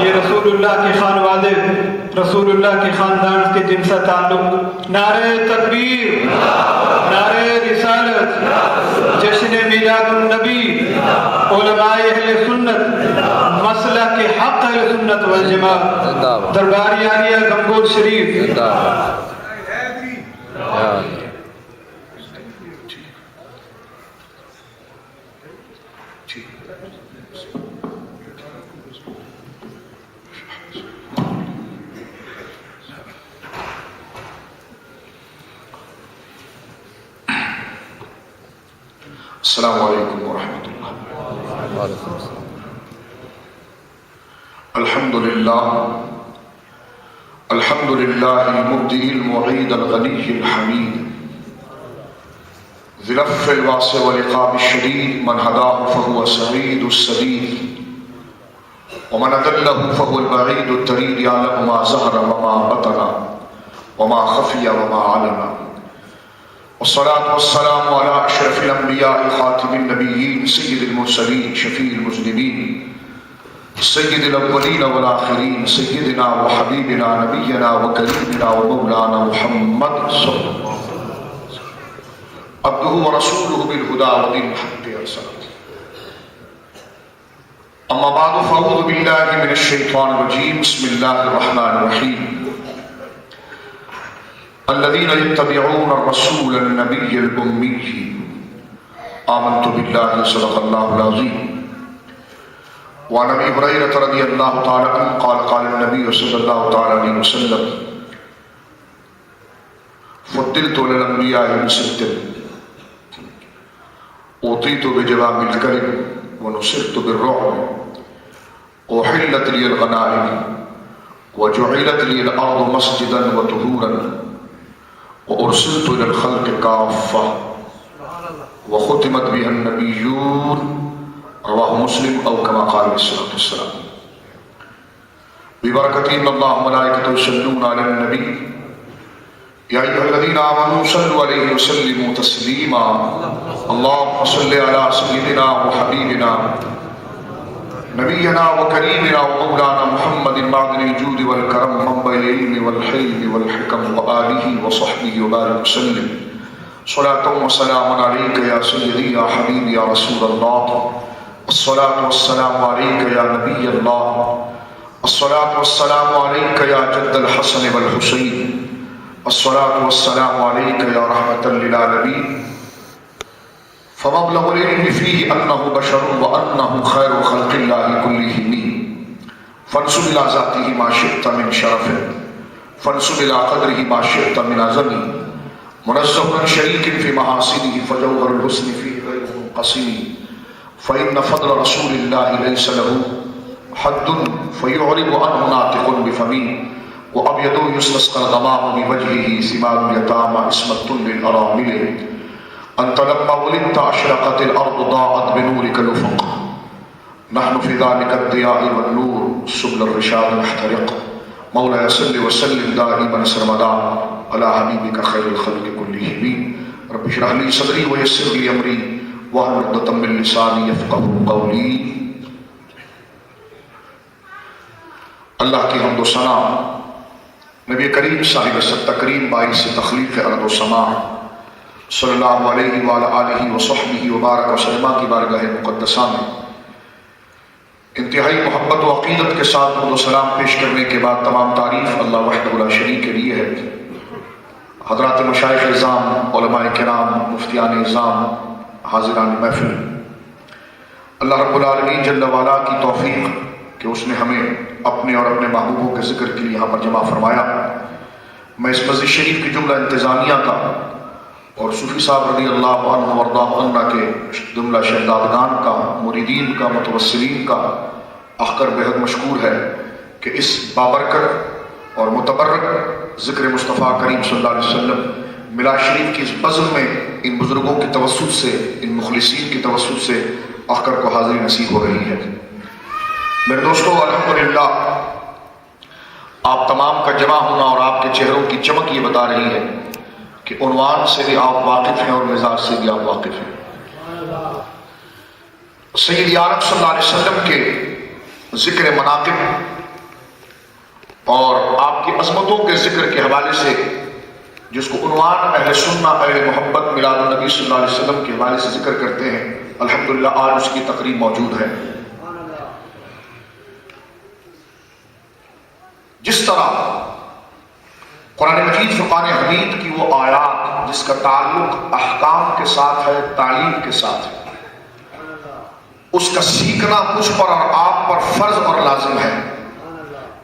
یہ رسول اللہ کے خانوادے، رسول اللہ کے خاندان کے جن سے تعلق، نعرہ تکبیر، نعرہ رسالت، جشن میلاد النبی، علماء اہل سنت، مسلک کے حق اہل سنت والجماعت، دربار عالیہ گنگول شریف۔ السلام علیکم ورحمۃ اللہ۔ الحمد للہ المبدئ المعید الغنی الحمید ذی العفو الواسع والعقاب الشدید، من ہداہ فہو السعید السدید ومن اضلہ فہو البعید الطرید، یعلم ما ظہر وما بطن وما خفی وما علن، والصلاة والسلام على اشرف الانبیاء خاتم النبیین سید المرسلین شفیع المذنبین سید الاولین والآخرین، سیدنا وحبیبنا نبینا وکریمنا ومولانا محمد صلی اللہ علیہ وسلم، عبدہ ورسولہ بالہدى ودین الحق ارسلہ۔ اما بعد فاعوذ باللہ من الشیطان الرجیم، بسم اللہ الرحمن الرحیم۔ الذين يتبعون الرسول النبي الأمي آمنت بالله صدق الله العظيم۔ وعن أبي هريرة رضي الله تعالى عنه قال قال النبي صلى الله تعالى عليه وسلم فضلت على الأنبياء بست، أوتيت بجوامع الكلم ونصرت بالرعب، أحلت لي الغنائم وجعلت لي الأرض مسجدا وطهورا، وأرسلت إلى الخلق كافة وختمت بها النبيون، رواه مسلم أو كما قال عليه الصلاة والسلام۔ ببركة إن الله وملائكته يصلون على النبي يا أيها الذين آمنوا صلوا عليه وسلموا تسليما، اللهم صل على سيدنا وحبيبنا نبينا وكريمنا ومولانا محمد معدن الجود والكرم، منبع العلم والحلم والحكم، وآله وصحبه وبارك وسلم، صلاة وسلام عليك يا سيدي يا حبيبي يا رسول الله، الصلاة والسلام عليك يا نبي الله، الصلاة والسلام عليك يا جد الحسن والحسين، الصلاة والسلام عليك يا رحمة للعالمين، فمبلغ العلم فيه أنه بشر وأنه خير خلق الله كلهم، فانسب إلى ذاته ما شئت من شرف، فانسب إلى قدره ما شئت من عظم، منزه عن شريك في محاسنه فجوهر الحسن فيه غير منقسم، فإن فضل رسول الله ليس له حد فيعرب عنه ناطق بفمه، وأبيض يستسقى الغمام بوجهه ثمار اليتامى عصمة للأرامل، أنت لما ولدت أشرقت الأرض ضاءت بنورك الأفق، نحن في ذلك الضياء والنور سبل الرشاد نحترق، مولاي صل وسلم دائما سرمدا على حبيبك خير الخلق كلهم، رب اشرح لي صدري ويسر لي أمري واحلل عقدة من لساني يفقهوا قولي۔ اللہ کی حمد و ثنا نبی کریم صاحب التکریم باعث تخلیق ارض و سماء صلی اللہ علیہ وآلہ آلہ وصحبہ وبارک وسلم کی بارگاہ مقدسہ میں انتہائی محبت و عقیدت کے ساتھ درود و سلام پیش کرنے کے بعد تمام تعریف اللہ وحدہ لا شریک کے لیے ہے۔ حضرات مشائخ اعظام، علماء کرام، مفتیان اعظام، حاضران محفل، اللہ رب العالمین جل وعلا کی توفیق کہ اس نے ہمیں اپنے اور اپنے محبوبوں کے ذکر کے لیے یہاں پر جمع فرمایا۔ میں اس مسجد شریف کی جملہ انتظامیہ کا اور صوفی صاحب رضی اللہ عنہ وارضاہ عنہ کے جملہ شہزادگان کا، مریدین کا، متوسلین کا اخکر بہت مشکور ہے کہ اس بابرکت اور متبرک ذکر مصطفیٰ کریم صلی اللہ علیہ وسلم ملا شریف کی اس بزم میں ان بزرگوں کی توسط سے، ان مخلصین کی توسط سے اخکر کو حاضری نصیب ہو رہی ہے۔ میرے دوستو، الحمدللہ آپ تمام کا جمع ہونا اور آپ کے چہروں کی چمک یہ بتا رہی ہے کہ عنوان سے بھی آپ واقف ہیں اور مزاج سے بھی آپ واقف ہیں۔ سید عالم صلی اللہ علیہ وسلم کے ذکر مناقب اور آپ کی عظمتوں کے ذکر کے حوالے سے جس کو عنوان اہل سنہ اہل محبت میلاد النبی صلی اللہ علیہ وسلم کے حوالے سے ذکر کرتے ہیں، الحمدللہ آج اس کی تقریب موجود ہے۔ جس طرح قرآن مجید فرقان حمید کی وہ آیات جس کا تعلق احکام کے ساتھ ہے، تعلیم کے ساتھ ہے، اس کا سیکھنا مجھ پر اور آپ پر فرض اور لازم ہے،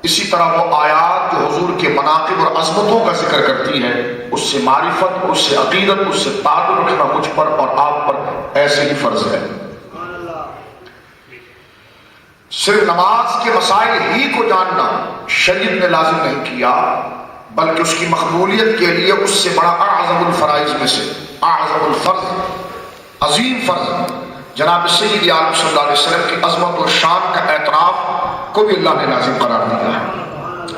اسی طرح وہ آیات جو حضور کے مناقب اور عظمتوں کا ذکر کرتی ہے، اس سے معرفت، اس سے عقیدت، اس سے تعلق رکھنا مجھ پر اور آپ پر ایسے ہی فرض ہے۔ صرف نماز کے مسائل ہی کو جاننا شریعت نے لازم نہیں کیا، بلکہ اس کی مقبولیت کے لیے اس سے بڑا اعظم الفرائض میں سے اعظم الفرض، عظیم فرض جناب سید عالم صلی اللہ علیہ وسلم کی عظمت و شان کا اعتراف کو بھی اللہ نے لازم قرار دیا ہے۔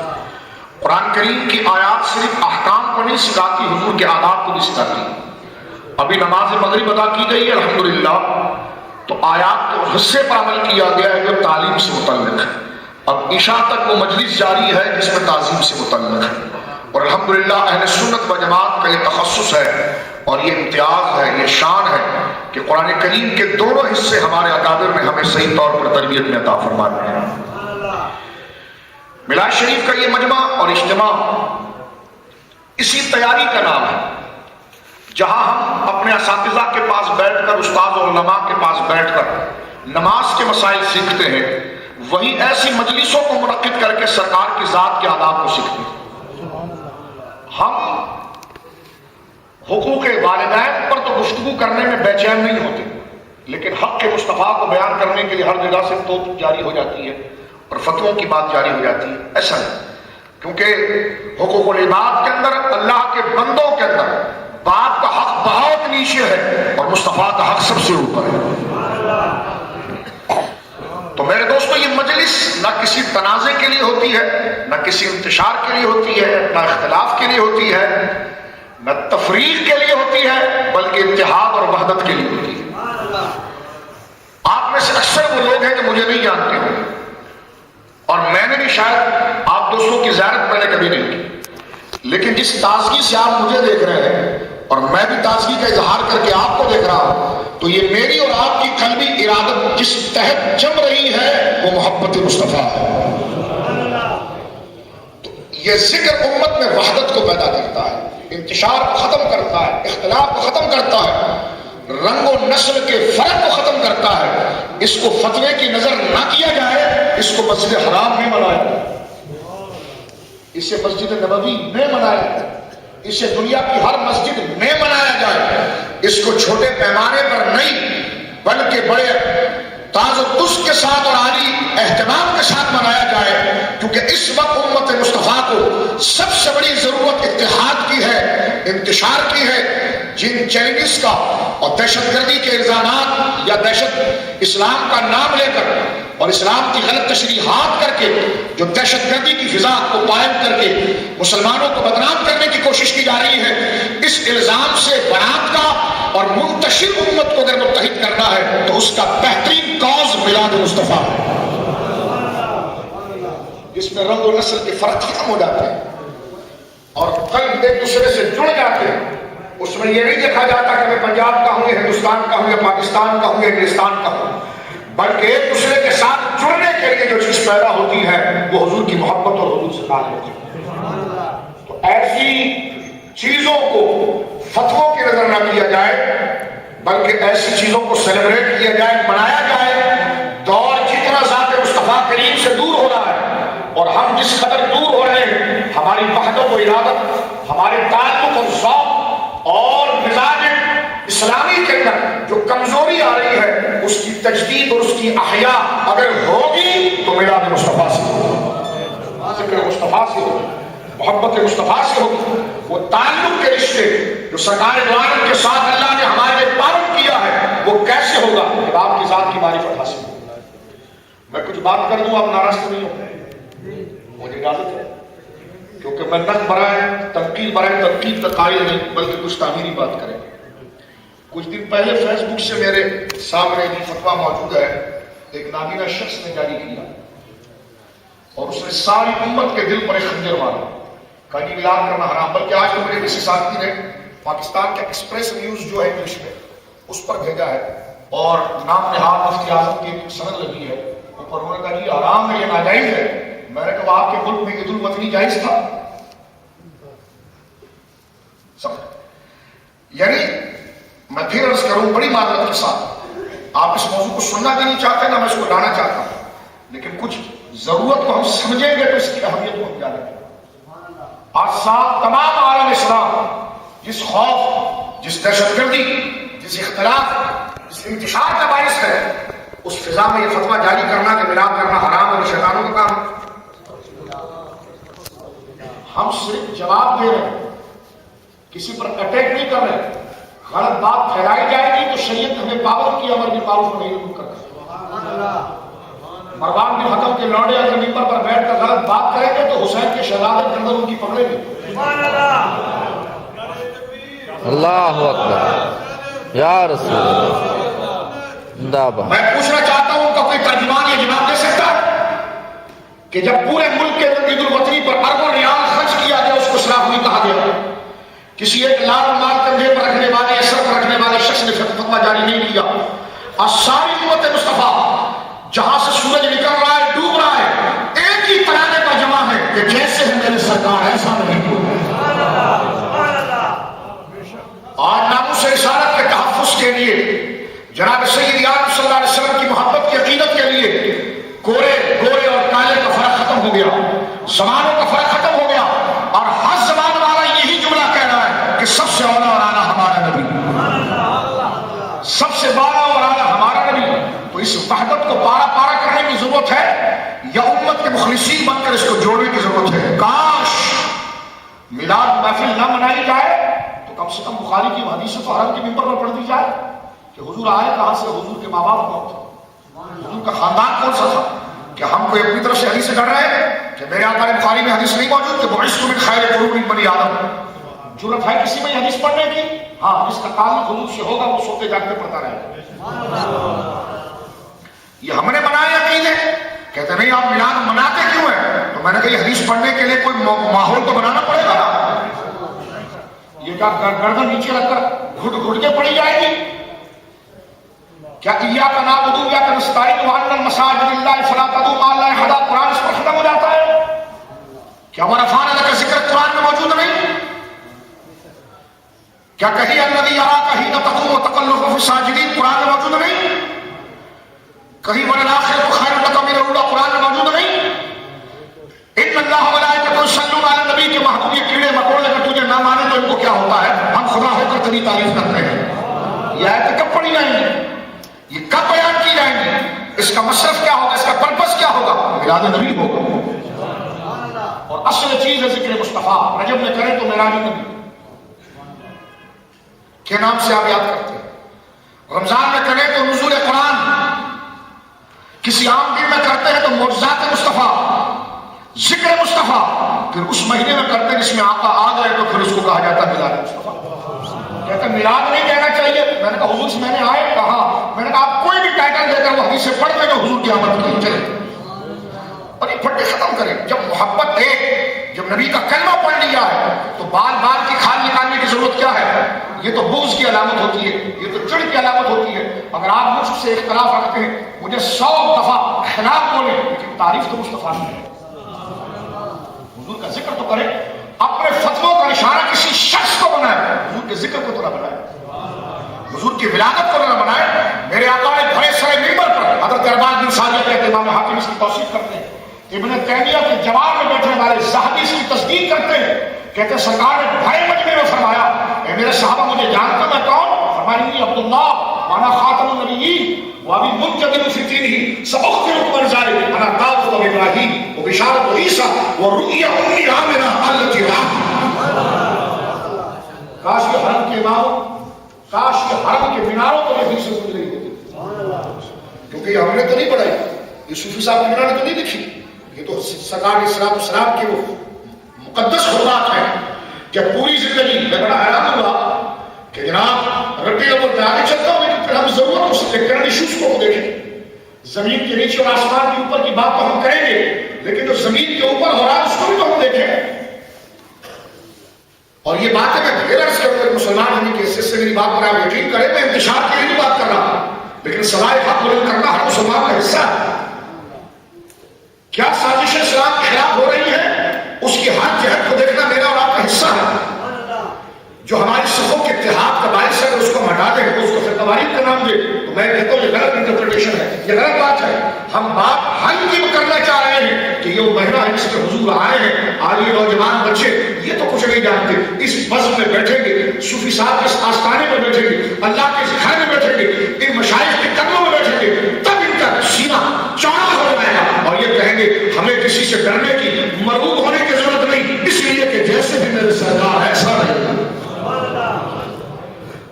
قرآن کریم کی آیات صرف احکام کو نہیں سکھاتی، حضور کے آداب کو بھی سکھاتی۔ ابھی نماز مغرب ادا کی گئی ہے الحمدللہ، تو آیات کے حصے پر عمل کیا گیا ہے جو تعلیم سے متعلق ہے۔ اب عشاء تک وہ مجلس جاری ہے جس میں تعظیم سے متعلق ہے، اور الحمدللہ اہل سنت و جماعت کا یہ تخصص ہے اور یہ امتیاز ہے، یہ شان ہے کہ قرآن کریم کے دونوں حصے ہمارے اکابر نے ہمیں صحیح طور پر تربیت میں عطا فرمائے ہیں۔ میلاد شریف کا یہ مجمع اور اجتماع اسی تیاری کا نام ہے، جہاں ہم اپنے اساتذہ کے پاس بیٹھ کر، استاد اور علماء کے پاس بیٹھ کر نماز کے مسائل سیکھتے ہیں، وہی ایسی مجلسوں کو منعقد کر کے سرکار کی ذات کے آداب کو سیکھتے ہیں۔ ہم حقوق والدین پر تو گفتگو کرنے میں بے چین نہیں ہوتے، لیکن حق کے مصطفیٰ کو بیان کرنے کے لیے ہر جگہ سے توپ جاری ہو جاتی ہے اور فتووں کی بات جاری ہو جاتی ہے۔ ایسا نہیں، کیونکہ حقوق العباد کے اندر، اللہ کے بندوں کے اندر باپ کا حق بہت نیچے ہے اور مصطفیٰ کا حق سب سے اوپر ہے۔ تو میرے دوستو، یہ مجلس نہ کسی تنازع کے لیے ہوتی ہے، نہ کسی انتشار کے لیے ہوتی ہے، نہ اختلاف کے لیے ہوتی ہے، نہ تفریق کے لیے ہوتی ہے، بلکہ اتحاد اور وحدت کے لیے ہوتی ہے۔ آپ میں سے اکثر وہ لوگ ہیں کہ مجھے نہیں جانتے ہوں، اور میں نے بھی شاید آپ دوستوں کی زیارت پہلے کبھی نہیں کی، لیکن جس تازگی سے آپ مجھے دیکھ رہے ہیں اور میں بھی تازگی کا اظہار کر کے آپ کو دیکھ رہا ہوں، تو یہ میری اور آپ کی قلبی ارادت جس تحت جم رہی ہے وہ محبت مصطفیٰ ہے۔ تو یہ ذکر امت میں وحدت کو پیدا کرتا ہے، انتشار کو ختم کرتا ہے، اختلاف کو ختم کرتا ہے، رنگ و نسل کے فرق کو ختم کرتا ہے۔ اس کو فتوے کی نظر نہ کیا جائے، اس کو مسجد حرام میں منایا جائے، اسے مسجد نبوی میں منایا جائے، اسے دنیا کی ہر مسجد میں منایا جائے، اس کو چھوٹے پیمانے پر نہیں بلکہ بڑے تاز و تس کے ساتھ اور عالی اہتمام کے ساتھ منایا جائے، کیونکہ اس وقت امت مصطفیٰ کو سب سے بڑی ضرورت اتحاد کی ہے، انتشار کی ہے۔ جن چیلنجز کا اور دہشت گردی کے الزامات یا دہشت اسلام کا نام لے کر اور اسلام کی غلط تشریحات کر کے جو دہشت گردی کی فضا کو قائم کر کے مسلمانوں کو بدنام کرنے کی کوشش کی جا رہی ہے، اس الزام سے برات کا اور منتشر امت کو اگر متحد کرنا ہے تو اس کا بہترین کاز میلاد مصطفیٰ ہے، جس میں رنگ و نسل کے فرق ختم ہو جاتے ہیں اور قلب ایک دوسرے سے جڑ جاتے ہیں۔ اس میں یہ نہیں دیکھا جاتا کہ میں پنجاب کا ہوں یا ہندوستان کا ہوں یا پاکستان کا ہوں یا انگلستان کا ہوں، بلکہ ایک دوسرے کے ساتھ جڑنے کے لیے جو چیز پیدا ہوتی ہے وہ حضور کی محبت اور حضور سے تعلق ہے۔ تو ایسی چیزوں کو فتووں کی نظر نہ کیا جائے، بلکہ ایسی چیزوں کو سیلیبریٹ کیا جائے، منایا جائے۔ دور جتنا ذات مصطفیٰ کریم سے دور ہو رہا ہے اور ہم جس قدر دور ہو رہے ہیں، ہماری وحدت و ارادت، ہمارے تعلق اور ذوق اور مزاج اسلامی کے اندر جو کمزوری آ رہی ہے، اس کی تجدید اور اس کی احیاء اگر ہوگی تو میلاد مصطفیٰ سے ہوگی، ذکر مصطفیٰ سے ہوگی، محبت مصطفیٰ سے ہوگی۔ وہ تعلق کے رشتے جو سرکار دو عالم کے ساتھ اللہ نے ہمارے لیے تعارف کیا ہے وہ کیسے ہوگا؟ جب آپ کی ذات کی معرفت حاصل ہوگی۔ میں کچھ بات کر دوں، آپ ناراض تو نہیں ہوں؟ مجھے اجازت ہے، کیونکہ میں نقد برائے تنقید برائے تنقید کا قائل نہیں، بلکہ کچھ تعمیری بات کریں۔ کچھ دن پہلے فیس بک سے میرے سامنے یہ فتویٰ موجود ہے، ایک نابینا شخص نے جاری کیا اور اس نے ساری امت کے دل پر ایک خنجر مارا، کہا کہ میلاد کرنا حرام. بلکہ آج تو میرے کسی ساتھی نے پاکستان کا ایکسپریس نیوز جو ہے انگلش میں اس پر بھیجا ہے اور نام نہاد مفتی اعظم کی سند لگی ہے اوپر، انہوں نے کہا یہ حرام ہے، یہ ناجائز ہے. میں نے کہا آپ کے ملک میں عید الوطنی جائز تھا؟ یعنی میں پھر عرض کروں بڑی معذرت کے ساتھ، آپ اس موضوع کو سننا بھی نہیں چاہتے نہ میں اس کو لانا چاہتا ہوں، لیکن کچھ ضرورت کو ہم سمجھیں گے تو اس کی اہمیت کو ہم جانیں گے. آج ساتھ تمام عالم اسلام جس خوف، جس دہشت گردی، جس اختلاف، جس انتشار کا باعث ہے، اس فضا میں یہ فتویٰ جاری کرنا کہ میلاد کرنا حرام اور شیطانوں کا کام. ہم صرف جواب دے رہے ہیں، کسی پر اٹیک نہیں کر رہے. غلط بات پھیلائی جائے گی تو شریعت ہمیں پابند کی امر بالمعروف نہیں کرتا. مروان بن حکم کے لوڈے اگر ممبر پر بیٹھ کر غلط بات کریں گے تو حسین کے شہادت کے اندر ان کی پکڑے گی. اللہ اکبر یا رسول اللہ. میں پوچھنا چاہتا ہوں کہ کوئی ترجمان یہ جواب دے سکتا ہے کہ جب پورے ملک کے اندر عید الوطنی پر اربوں ریال خرچ کیا گیا اس کو اسراف نہیں کہا گیا؟ کسی ایک لال مال کندھے پر رکھنے والے یا سر پر رکھنے والے شخص نے فتویٰ جاری نہیں کیا. اور ساری امت مصطفیٰ جہاں سے سورج نکل رہا ہے ڈوب رہا ہے ایک ہی ترانے پر جمع ہے کہ جیسے ہے میرے سرکار ایسا نہیں ہو. آج ناموس رسالت کے تحفظ کے لیے جناب سید عالم صلی اللہ علیہ وسلم کی محبت کی عقیدت کے لیے گورے اور کالے کا فرق ختم ہو گیا، زمانوں کا فرق ختم ہو گیا، اور ہر زمان والا یہی جملہ کہہ رہا ہے کہ سب سے اولا اور اعلیٰ ہمارا نبی، سب سے بالا اور اعلیٰ ہمارا نبی. تو اس وحدت کو پارا پارا کرنے کی ضرورت ہے یا امت کے مخلصین بن کر اس کو جوڑنے کی ضرورت ہے؟ کاش میلاد محفل نہ منائی جائے تو کم سے کم بخاری کی حدیث تو حرم کے ممبر پر پڑھ دی جائے کہ حضور آئے کہاں سے، حضور کے ماں باپ کون تھے، حضور کا خاندان کون سا تھا. کہ ہم کوئی اپنی طرف سے حدیث سے ڈر رہے ہیں کہ میرے آقا بخاری میں حدیث نہیں موجود کہ بعثت من خیر قرون بنی آدم. ضرورت ہے کسی میں حدیث پڑھنے کی؟ ہاں، جس کا تعلق حضور سے ہوگا وہ سوتے جاگتے پڑھتا رہے گا. یہ ہم نے بنایا عقیدے. کہتے نہیں آپ میلاد مناتے کیوں ہیں؟ تو میں نے کہا یہ حدیث پڑھنے کے لیے کوئی ماحول تو بنانا پڑے گا. یہ کیا گردن نیچے رکھ کر گھٹ گھٹ کے پڑھی جائے گی؟ کیا ایاک نعبد و ایاک نستعین وان المساجد للہ فلا تدعوا مع اللہ احدا قرآن اس پر ختم ہو جاتا ہے؟ کیا ورفعنا لک ذکرک قرآن میں موجود نہیں؟ کیا کہیں الذی یراک حین تقوم وتقلبک فی الساجدین قرآن میں موجود نہیں؟ کہیں وللآخرۃ خیر لک من الاولی قرآن میں موجود نہیں؟ ان اللہ وملائکتہ یصلون علی النبی کے محبوب یہ کیڑے مکوڑے اگر تجھے نہ مانے تو ان کو کیا ہوتا ہے؟ ہم خدا ہو کر تیری تعریف کرتے ہیں. یہ آیتیں کب پڑھی جائیں گی؟ یہ کب بیان کی جائیں گی؟ اس کا مصرف کیا ہوگا؟ اس کا پرپس کیا ہوگا؟ میلاد نبی ہوگا. اور اصل چیز ہے ذکر مصطفیٰ. رجب میں کریں تو میلاد نبی کے نام سے آپ یاد کرتے ہیں. رمضان میں کریں تو نزول قرآن. کسی عام دن میں کرتے ہیں تو معجزات مصطفیٰ، ذکر مصطفیٰ. پھر اس مہینے میں کرتے ہیں جس میں آقا آ گئے تو پھر اس کو کہا جاتا ہے میلاد مصطفیٰ. کہتے ہیں میلاد نہیں کہنا چاہیے. میں نے کہا حضور سے میں نے آئے کہا، میں نے کہا آپ کوئی بھی ٹائٹل دے کر وہ حدیث سے پڑھ دیں گے حضور کی آمد کی چلے اور یہ پھٹے ختم کریں. جب محبت ایک، جب نبی کا کلمہ پڑھ لیا ہے تو بال بال کی کھال نکالنے کی ضرورت کیا ہے؟ یہ تو بغض کی علامت ہوتی ہے، یہ تو چڑ کی علامت ہوتی ہے. اگر آپ مجھ سے اختلاف رکھتے ہیں، مجھے 100 دفعہ خلاف بولیں لیکن تعریف تو مصطفیٰ کی ہے. حضور کا ذکر تو کریں. اپنے فتووں کا اشارہ کسی شخص کو بنائے، حضور کے ذکر کو تو نہ بنائے، حضور کی ولادت کو نہ بنائے. میرے آقا نے بڑے سارے ممبر پر حضرت ارباز بن ساریہ کہتے ہیں، امام حاکم اس کی توصیف کرتے ہیں، ابن تیمیہ کے جواب میں بیٹھنے والے زاہدی اس کی تصدیق کرتے ہیں. کہتے ہیں سرکار نے بھائی مجمع میں فرمایا اے میرے صحابہ مجھے جانتے میں کون؟ فرمایا انی عبداللہ وانا خاتم النبیین وابی منجدل فی دینہ سأخبرکم عن ذلک انا داؤد و ابراہیم وبشارۃ عیسیٰ ورؤیا ام عامرہ التی رأت. کاش یہ حرم کے اماموں، کاش یہ حرم کے میناروں کو حدیث سے سن رہی ہوتی، کیونکہ یہ ہم نے تو نہیں پڑھائی، یہ صوفی صاحب کی مینار نے تو نہیں لکھی. یہ تو سرکار علیہ السلام کی وہ مقدس خطبات ہیں کہ پوری زندگی. میں بڑا حیران ہوا کہ جناب ربیع الاول میں آگے چلتا ہوں لیکن پھر ہم ضرورت اس کے کرنٹ ایشوز کو دیکھیں. زمین کے نیچے اور آسمان کے اوپر کی بات تو ہم کریں گے، لیکن جو زمین کے اوپر ہو رہا ہے اس کو بھی تو ہم دیکھیں. اور یہ بات ہے میں پھر عرض کروں کہ مسلمان ہونے کی حیثیت سے میری بات پر آپ یقین کریں، میں انتشار کے لیے نہیں بات کر رہا، لیکن سوائے حق بلند کرنا ہر مسلمان کا حصہ ہے. کیا سازش اسلام کے خلاف ہو رہی ہے اس کی ہر جہت کو دیکھنا میرا اور آپ کا حصہ ہے. جو ہماری صفوں کے اتحاد کا باعث ہے اس کو ہم ہٹا دیں، اس کو فرقہ واریت کا نام دے، تو میں کہتا ہوں یہ غلط انٹرپریٹیشن ہے، یہ غلط بات ہے. ہم بات ہائی کرنا چاہ رہے ہیں کہ یہ وہ مہینہ ہے جس میں حضور آئے ہیں. آگے نوجوان بچے یہ تو کچھ نہیں جانتے، اس بزم میں بیٹھیں گے، صوفی صاحب کے آستانے میں بیٹھیں گے، اللہ کے گھر میں بیٹھیں گے، ان مشائخ کے قدموں میں بیٹھیں گے، تب ان کا سینہ چوڑا ہو جائے گا اور یہ کہیں گے ہمیں کسی سے ڈرنے کی، مرعوب ہونے کی ضرورت نہیں، اس لیے کہ جیسے بھی میرے سردار ہے ایسا رہے گا.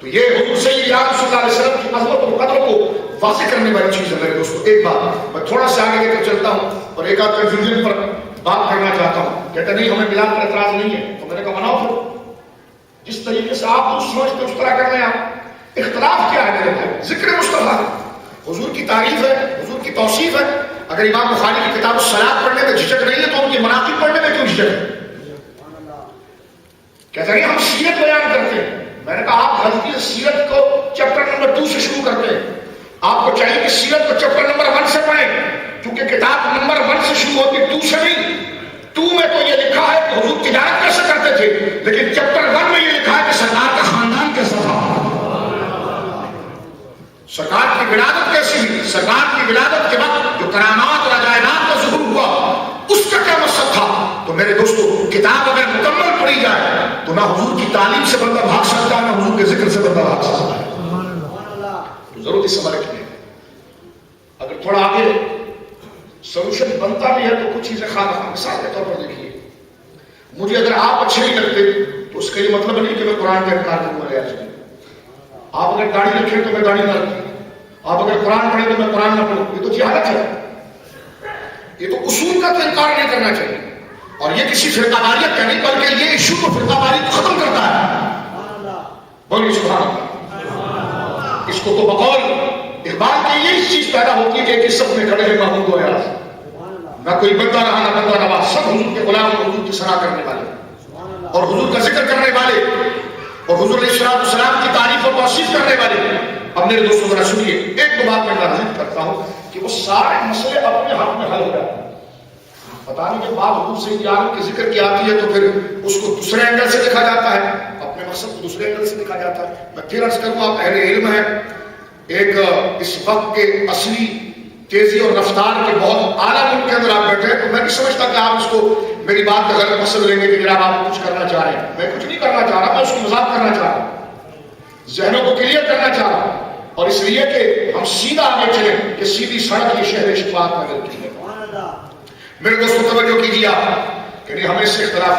تو یہ حضور سید صلی اللہ علیہ وسلم کی عظمت اور قدر کو واضح کرنے والی چیز ہے میرے دوستو. ایک بات میں تھوڑا سا آگے لے کر چلتا ہوں اور ایک آدھ کنفیوژن پر بات کرنا چاہتا ہوں. کہتے نہیں ہمیں میلاد پر اعتراض نہیں ہے، تو میں نے کہا مناؤ پھر. جس طریقے سے آپ دوست سمجھتے اس طرح کر رہے ہیں آپ. اختلاف کیا ہے میرے بھائی؟ ذکر مصطفیٰ حضور کی تعریف ہے، حضور کی توصیف ہے. اگر امام بخاری کی کتاب الصلاۃ پڑھنے میں جھجک نہیں ہے تو ان کی مناقب پڑھنے میں کیوں جھجک ہے؟ کہتے ہیں ہم سیرت بیان کرتے ہیں. میں نے کہا آپ غلطی سیرت کو چیپٹر نمبر 2 سے شروع کرتے ہیں. آپ کو چاہیے کہ سیرت کو چیپٹر نمبر 1 سے پڑھیں، کیونکہ کتاب نمبر 1 سے شروع ہوتی ہے، 2 سے نہیں. 2 میں تو یہ لکھا ہے کہ حضور تجارت کیسے کرتے تھے، لیکن چیپٹر 1 میں یہ لکھا ہے کہ سرکار کا خاندان کیسا تھا، سرکار کی ولادت کیسی ہوئی، سرکار کی ولادت کے وقت جو کرامات اور عجائبات کا ظہور ہوا اس کا کیا مقصد تھا. تو میرے دوستو کتاب اگر مکمل پڑھی جائے تو نہ حضور کی تعلیم سے بندہ بھاگ سکتا ہے، نہ حضور کے ذکر سے بندہ بھاگ سکتا ہے. تو ضرورت اس سوال کی ہے. اگر تھوڑا آگے سولوشن بنتا بھی ہے تو کچھ چیزیں خاص مثال کے طور پر دیکھیے. مجھے اگر آپ اچھے نہیں لگتے تو اس کا یہ مطلب نہیں کہ میں قرآن کا انکار کروں گا. آپ اگر داڑھی رکھیں تو میں داڑھی نہ رکھوں، آپ اگر قرآن پڑھیں تو میں قرآن نہ پڑھوں. یہ تو جہالت ہے. یہ تو اصول کا تو انکار نہیں کرنا چاہیے. اور یہ کسی فرقہ واریت کا نہیں بلکہ یہ ایشو کو فرقہ واریت ختم کرتا ہے. بولیے سبحان اللہ. اس کو تو بقول اقبال کی یہی چیز پیدا ہوتی ہے کہ سب میں کھڑے ہیں محمود و ایاز، نہ کوئی بندہ رہا نہ بندہ نواز، سب حضور کے غلام اور حضور کی صلاح کرنے والے اور حضور کا ذکر کرنے والے اور حضور علیہ السلام کی تعریف اور توصیف کرنے والے. اب میرے دوستوں ذرا سنیے، ایک دو بات میں ذکر کرتا ہوں کہ وہ سارے مسئلے اپنے ہاتھ میں حل ہو جاتے ہیں. پتہ نہیں جب بات حضور سید عالم کے ذکر کی آتی ہے تو پھر اس کو دوسرے اینگل سے دیکھا جاتا ہے، اپنے مقصد کو دوسرے اینگل سے دیکھا جاتا ہے. میں پھر عرض کروں آپ اہل علم ہیں، ایک اس وقت کے اصلی تیزی اور رفتار کے بہت اعلیٰ ملک کے اندر آپ بیٹھے ہیں، تو میں نہیں سمجھتا کہ آپ اس کو میری بات کا غلط مقصد لیں گے کہ جناب آپ کچھ کرنا چاہ رہے ہیں. میں کچھ نہیں کرنا چاہ رہا، میں اس کو مذاق کرنا چاہ رہا ہوں، ذہنوں کو کلیئر کرنا چاہ رہا ہوں. اور اس لیے کہ ہم سیدھا آگے چلیں کہ سیدھی سڑک یہ شہر شفاعت نگر کی ہے. میرے دوستوں توجہ کیجیے آپ کہ ہمیں اس سے اختلاف